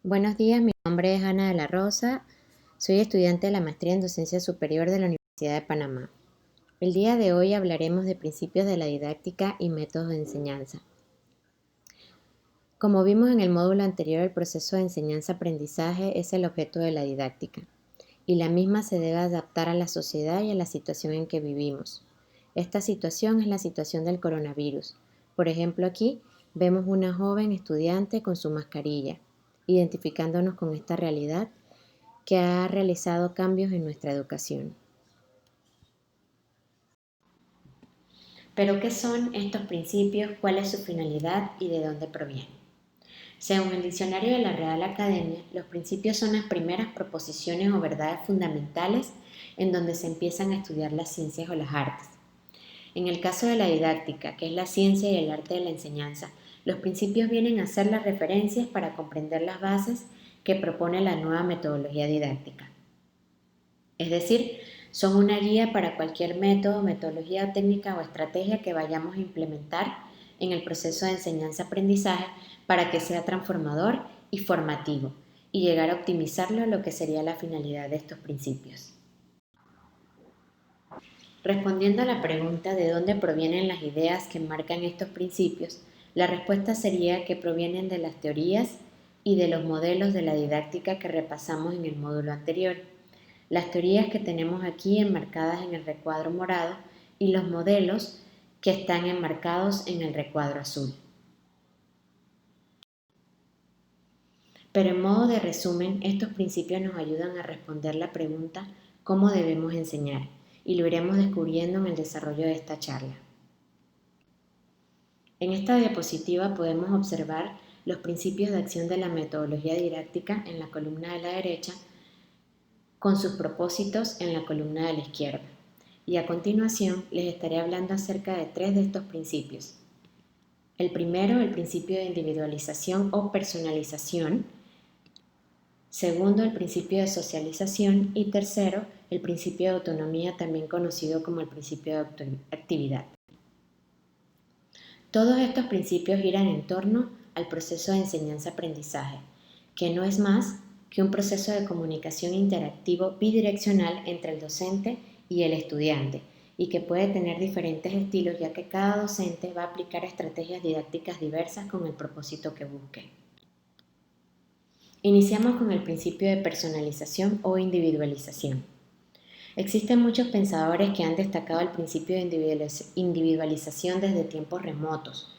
Buenos días, mi nombre es Ana de la Rosa, soy estudiante de la maestría en docencia superior de la Universidad de Panamá. El día de hoy hablaremos de principios de la didáctica y métodos de enseñanza. Como vimos en el módulo anterior, el proceso de enseñanza-aprendizaje es el objeto de la didáctica y la misma se debe adaptar a la sociedad y a la situación en que vivimos. Esta situación es la situación del coronavirus. Por ejemplo, aquí vemos una joven estudiante con su mascarilla, identificándonos con esta realidad que ha realizado cambios en nuestra educación. Pero, ¿qué son estos principios? ¿Cuál es su finalidad y de dónde provienen? Según el diccionario de la Real Academia, los principios son las primeras proposiciones o verdades fundamentales en donde se empiezan a estudiar las ciencias o las artes. En el caso de la didáctica, que es la ciencia y el arte de la enseñanza, los principios vienen a ser las referencias para comprender las bases que propone la nueva metodología didáctica. Es decir, son una guía para cualquier método, metodología técnica o estrategia que vayamos a implementar en el proceso de enseñanza-aprendizaje para que sea transformador y formativo y llegar a optimizarlo, lo que sería la finalidad de estos principios. Respondiendo a la pregunta de dónde provienen las ideas que marcan estos principios, la respuesta sería que provienen de las teorías y de los modelos de la didáctica que repasamos en el módulo anterior. Las teorías que tenemos aquí enmarcadas en el recuadro morado y los modelos que están enmarcados en el recuadro azul. Pero en modo de resumen, estos principios nos ayudan a responder la pregunta ¿cómo debemos enseñar? Y lo iremos descubriendo en el desarrollo de esta charla. En esta diapositiva podemos observar los principios de acción de la metodología didáctica en la columna de la derecha, con sus propósitos en la columna de la izquierda. Y a continuación les estaré hablando acerca de 3 de estos principios. El primero, el principio de individualización o personalización. Segundo, el principio de socialización. Y tercero, el principio de autonomía, también conocido como el principio de actividad. Todos estos principios giran en torno al proceso de enseñanza-aprendizaje, que no es más que un proceso de comunicación interactivo bidireccional entre el docente y el estudiante, y que puede tener diferentes estilos ya que cada docente va a aplicar estrategias didácticas diversas con el propósito que busque. Iniciamos con el principio de personalización o individualización. Existen muchos pensadores que han destacado el principio de individualización desde tiempos remotos.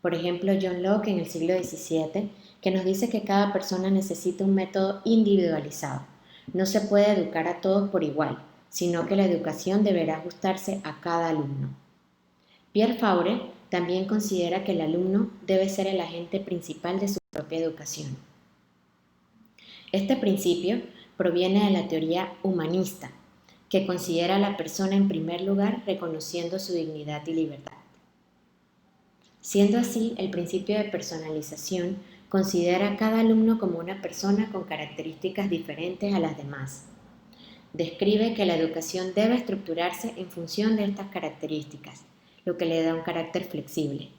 Por ejemplo, John Locke en el siglo XVII, que nos dice que cada persona necesita un método individualizado. No se puede educar a todos por igual, sino que la educación deberá ajustarse a cada alumno. Pierre Faure también considera que el alumno debe ser el agente principal de su propia educación. Este principio proviene de la teoría humanista, que considera a la persona en primer lugar reconociendo su dignidad y libertad. Siendo así, el principio de personalización considera a cada alumno como una persona con características diferentes a las demás. Describe que la educación debe estructurarse en función de estas características, lo que le da un carácter flexible.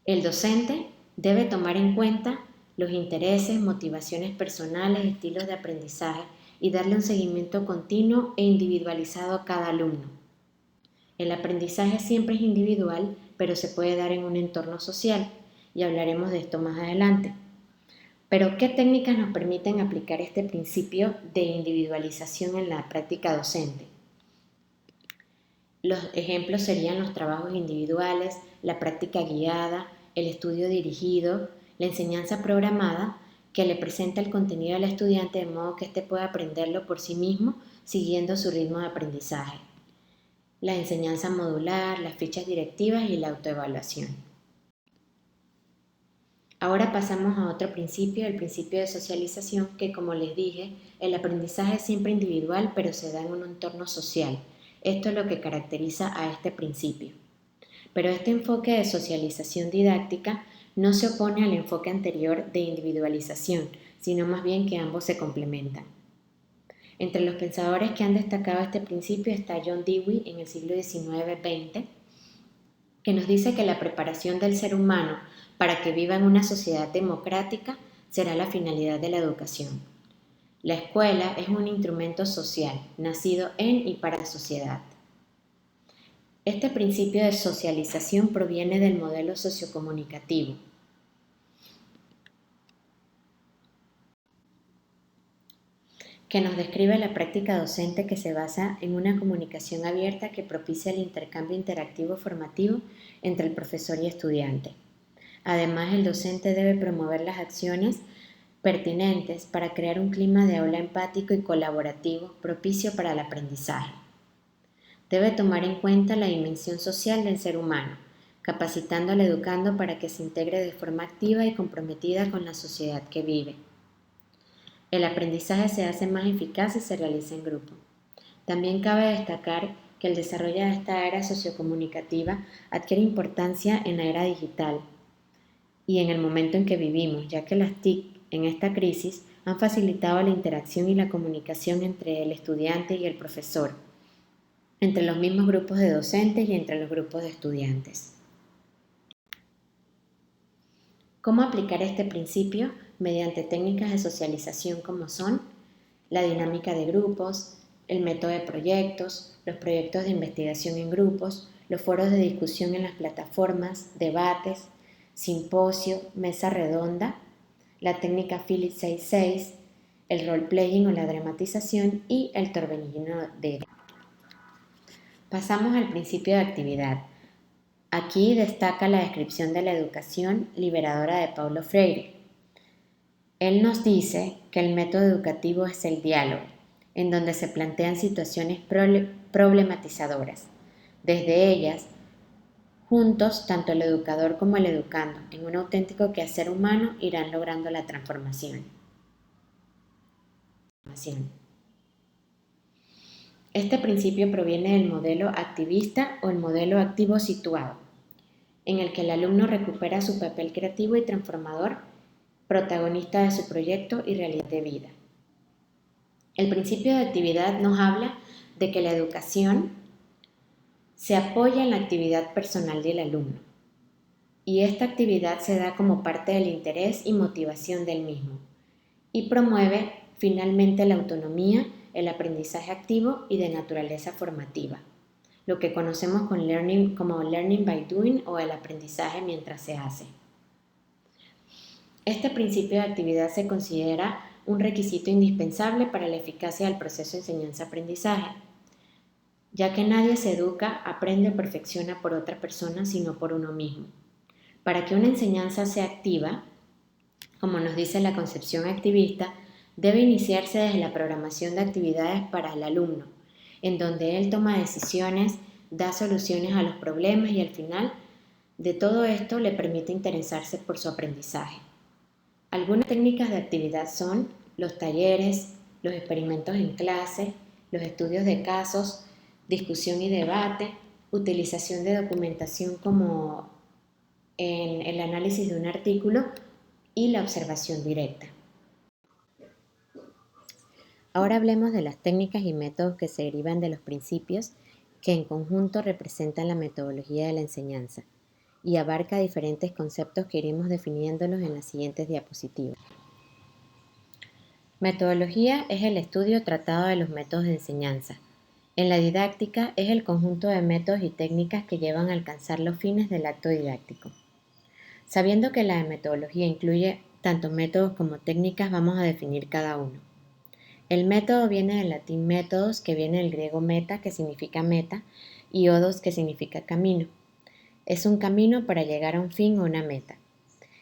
El docente debe tomar en cuenta los intereses, motivaciones personales, estilos de aprendizaje y darle un seguimiento continuo e individualizado a cada alumno. El aprendizaje siempre es individual, pero se puede dar en un entorno social, y hablaremos de esto más adelante. Pero, ¿qué técnicas nos permiten aplicar este principio de individualización en la práctica docente? Los ejemplos serían los trabajos individuales, la práctica guiada, el estudio dirigido, la enseñanza programada, que le presenta el contenido al estudiante de modo que éste pueda aprenderlo por sí mismo siguiendo su ritmo de aprendizaje. La enseñanza modular, las fichas directivas y la autoevaluación. Ahora pasamos a otro principio, el principio de socialización, que como les dije, el aprendizaje es siempre individual, pero se da en un entorno social. Esto es lo que caracteriza a este principio. Pero este enfoque de socialización didáctica no se opone al enfoque anterior de individualización, sino más bien que ambos se complementan. Entre los pensadores que han destacado este principio está John Dewey en el siglo XIX-XX, que nos dice que la preparación del ser humano para que viva en una sociedad democrática será la finalidad de la educación. La escuela es un instrumento social, nacido en y para la sociedad. Este principio de socialización proviene del modelo sociocomunicativo, que nos describe la práctica docente que se basa en una comunicación abierta que propicia el intercambio interactivo formativo entre el profesor y estudiante. Además, el docente debe promover las acciones pertinentes para crear un clima de aula empático y colaborativo propicio para el aprendizaje. Debe tomar en cuenta la dimensión social del ser humano, capacitando al educando para que se integre de forma activa y comprometida con la sociedad que vive. El aprendizaje se hace más eficaz si se realiza en grupo. También cabe destacar que el desarrollo de esta era sociocomunicativa adquiere importancia en la era digital y en el momento en que vivimos, ya que las TIC en esta crisis han facilitado la interacción y la comunicación entre el estudiante y el profesor, entre los mismos grupos de docentes y entre los grupos de estudiantes. ¿Cómo aplicar este principio? Mediante técnicas de socialización como son la dinámica de grupos, el método de proyectos, los proyectos de investigación en grupos, los foros de discusión en las plataformas, debates, simposio, mesa redonda, la técnica Phillips 66, el role-playing o la dramatización y el torbellino de... Pasamos al principio de actividad. Aquí destaca la descripción de la educación liberadora de Paulo Freire. Él nos dice que el método educativo es el diálogo, en donde se plantean situaciones problematizadoras. Desde ellas, juntos, tanto el educador como el educando, en un auténtico quehacer humano, irán logrando la transformación. Este principio proviene del modelo activista o el modelo activo situado, en el que el alumno recupera su papel creativo y transformador, protagonista de su proyecto y realidad de vida. El principio de actividad nos habla de que la educación se apoya en la actividad personal del alumno, y esta actividad se da como parte del interés y motivación del mismo, y promueve finalmente la autonomía, el aprendizaje activo y de naturaleza formativa, lo que conocemos como learning by doing o el aprendizaje mientras se hace. Este principio de actividad se considera un requisito indispensable para la eficacia del proceso de enseñanza-aprendizaje, ya que nadie se educa, aprende o perfecciona por otra persona, sino por uno mismo. Para que una enseñanza sea activa, como nos dice la concepción activista, debe iniciarse desde la programación de actividades para el alumno, en donde él toma decisiones, da soluciones a los problemas y al final de todo esto le permite interesarse por su aprendizaje. Algunas técnicas de actividad son los talleres, los experimentos en clase, los estudios de casos, discusión y debate, utilización de documentación como en el análisis de un artículo y la observación directa. Ahora hablemos de las técnicas y métodos que se derivan de los principios que en conjunto representan la metodología de la enseñanza y abarca diferentes conceptos que iremos definiéndolos en las siguientes diapositivas. Metodología es el estudio tratado de los métodos de enseñanza. En la didáctica es el conjunto de métodos y técnicas que llevan a alcanzar los fines del acto didáctico. Sabiendo que la metodología incluye tanto métodos como técnicas, vamos a definir cada uno. El método viene del latín métodos, que viene del griego meta, que significa meta, y odos, que significa camino. Es un camino para llegar a un fin o una meta.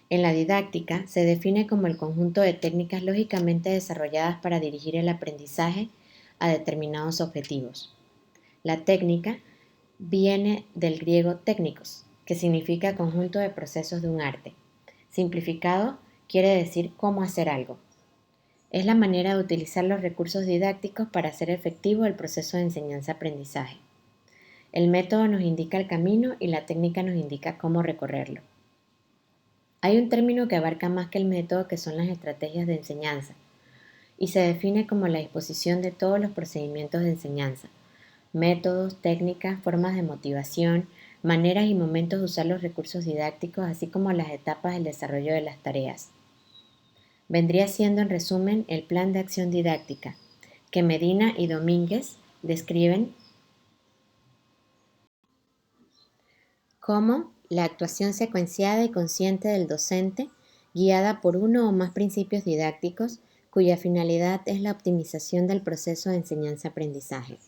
En la didáctica se define como el conjunto de técnicas lógicamente desarrolladas para dirigir el aprendizaje a determinados objetivos. La técnica viene del griego técnicos, que significa conjunto de procesos de un arte. Simplificado, quiere decir cómo hacer algo. Es la manera de utilizar los recursos didácticos para hacer efectivo el proceso de enseñanza-aprendizaje. El método nos indica el camino y la técnica nos indica cómo recorrerlo. Hay un término que abarca más que el método, que son las estrategias de enseñanza, y se define como la disposición de todos los procedimientos de enseñanza, métodos, técnicas, formas de motivación, maneras y momentos de usar los recursos didácticos, así como las etapas del desarrollo de las tareas. vendría siendo en resumen el plan de acción didáctica, que Medina y Domínguez describen como la actuación secuenciada y consciente del docente, guiada por uno o más principios didácticos, cuya finalidad es la optimización del proceso de enseñanza-aprendizaje.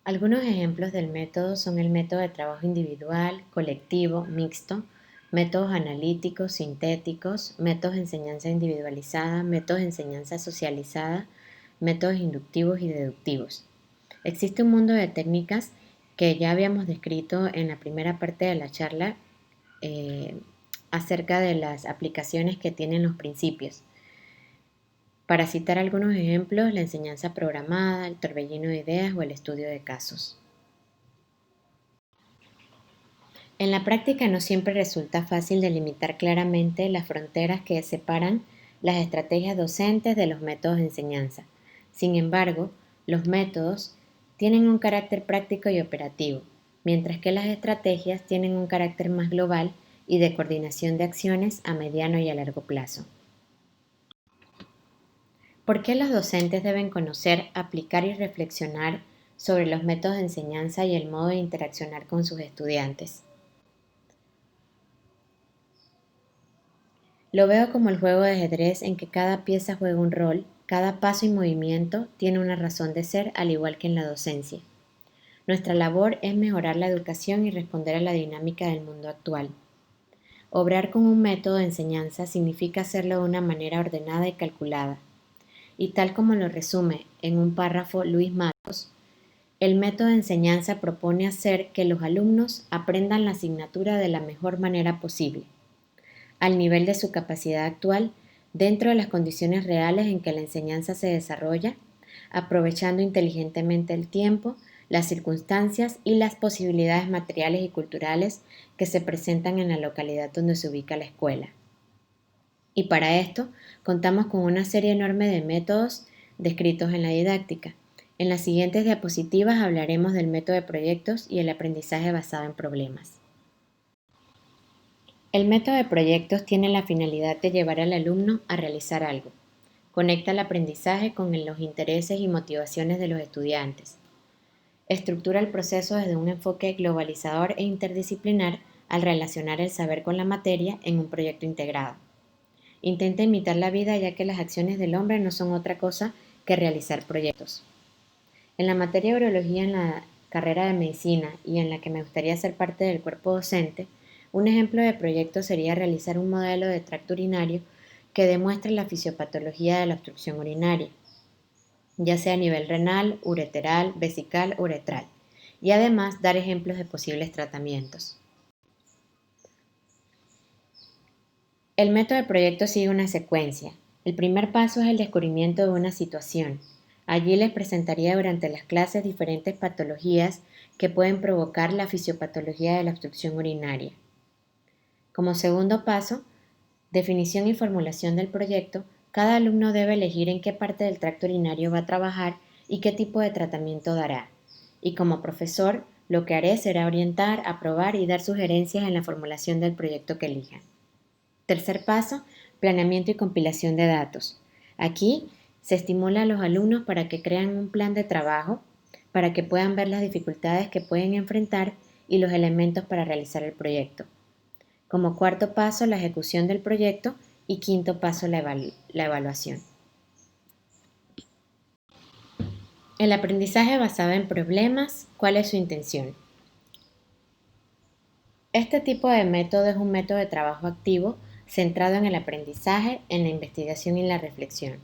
Algunos ejemplos del método son el método de trabajo individual, colectivo, mixto, métodos analíticos, sintéticos, métodos de enseñanza individualizada, métodos de enseñanza socializada, métodos inductivos y deductivos. Existe un mundo de técnicas que ya habíamos descrito en la primera parte de la charla eh, acerca de las aplicaciones que tienen los principios. Para citar algunos ejemplos, la enseñanza programada, el torbellino de ideas o el estudio de casos. En la práctica no siempre resulta fácil delimitar claramente las fronteras que separan las estrategias docentes de los métodos de enseñanza. Sin embargo, los métodos tienen un carácter práctico y operativo, mientras que las estrategias tienen un carácter más global y de coordinación de acciones a mediano y a largo plazo. ¿Por qué los docentes deben conocer, aplicar y reflexionar sobre los métodos de enseñanza y el modo de interaccionar con sus estudiantes? Lo veo como el juego de ajedrez en que cada pieza juega un rol, cada paso y movimiento tiene una razón de ser, al igual que en la docencia. Nuestra labor es mejorar la educación y responder a la dinámica del mundo actual. Obrar con un método de enseñanza significa hacerlo de una manera ordenada y calculada. Y tal como lo resume en un párrafo Luis Matos, el método de enseñanza propone hacer que los alumnos aprendan la asignatura de la mejor manera posible, al nivel de su capacidad actual, dentro de las condiciones reales en que la enseñanza se desarrolla, aprovechando inteligentemente el tiempo, las circunstancias y las posibilidades materiales y culturales que se presentan en la localidad donde se ubica la escuela. Y para esto contamos con una serie enorme de métodos descritos en la didáctica. En las siguientes diapositivas hablaremos del método de proyectos y el aprendizaje basado en problemas. El método de proyectos tiene la finalidad de llevar al alumno a realizar algo. Conecta el aprendizaje con los intereses y motivaciones de los estudiantes. Estructura el proceso desde un enfoque globalizador e interdisciplinar al relacionar el saber con la materia en un proyecto integrado. Intenta imitar la vida, ya que las acciones del hombre no son otra cosa que realizar proyectos. En la materia de urología en la carrera de medicina y en la que me gustaría ser parte del cuerpo docente, un ejemplo de proyecto sería realizar un modelo de tracto urinario que demuestre la fisiopatología de la obstrucción urinaria, ya sea a nivel renal, ureteral, vesical o uretral, y además dar ejemplos de posibles tratamientos. El método de proyecto sigue una secuencia. El primer paso es el descubrimiento de una situación. Allí les presentaría durante las clases diferentes patologías que pueden provocar la fisiopatología de la obstrucción urinaria. Como segundo paso, definición y formulación del proyecto, cada alumno debe elegir en qué parte del tracto urinario va a trabajar y qué tipo de tratamiento dará. Y como profesor, lo que haré será orientar, aprobar y dar sugerencias en la formulación del proyecto que elijan. Tercer paso, planeamiento y compilación de datos. Aquí se estimula a los alumnos para que crean un plan de trabajo, para que puedan ver las dificultades que pueden enfrentar y los elementos para realizar el proyecto. Como cuarto paso, la ejecución del proyecto y quinto paso, la evaluación. El aprendizaje basado en problemas, ¿cuál es su intención? Este tipo de método es un método de trabajo activo centrado en el aprendizaje, en la investigación y la reflexión.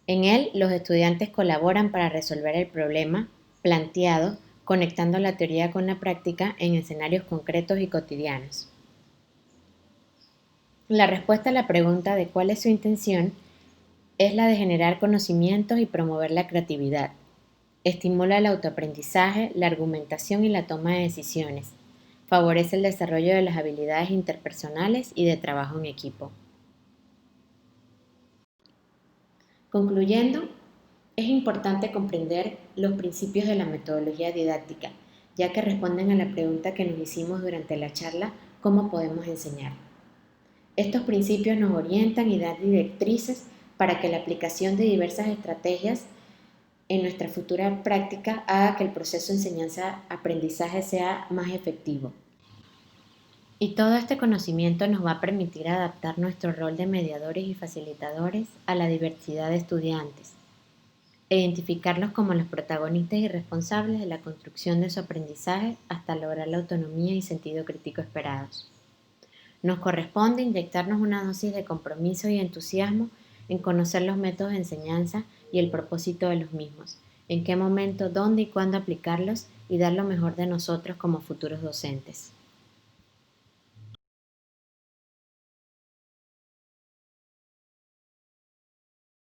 En él, los estudiantes colaboran para resolver el problema planteado, conectando la teoría con la práctica en escenarios concretos y cotidianos. La respuesta a la pregunta de cuál es su intención es la de generar conocimientos y promover la creatividad. Estimula el autoaprendizaje, la argumentación y la toma de decisiones. Favorece el desarrollo de las habilidades interpersonales y de trabajo en equipo. Concluyendo, es importante comprender los principios de la metodología didáctica, ya que responden a la pregunta que nos hicimos durante la charla, ¿cómo podemos enseñar? Estos principios nos orientan y dan directrices para que la aplicación de diversas estrategias en nuestra futura práctica haga que el proceso de enseñanza-aprendizaje sea más efectivo. Y todo este conocimiento nos va a permitir adaptar nuestro rol de mediadores y facilitadores a la diversidad de estudiantes, e identificarlos como los protagonistas y responsables de la construcción de su aprendizaje hasta lograr la autonomía y sentido crítico esperados. Nos corresponde inyectarnos una dosis de compromiso y entusiasmo en conocer los métodos de enseñanza y el propósito de los mismos, en qué momento, dónde y cuándo aplicarlos y dar lo mejor de nosotros como futuros docentes.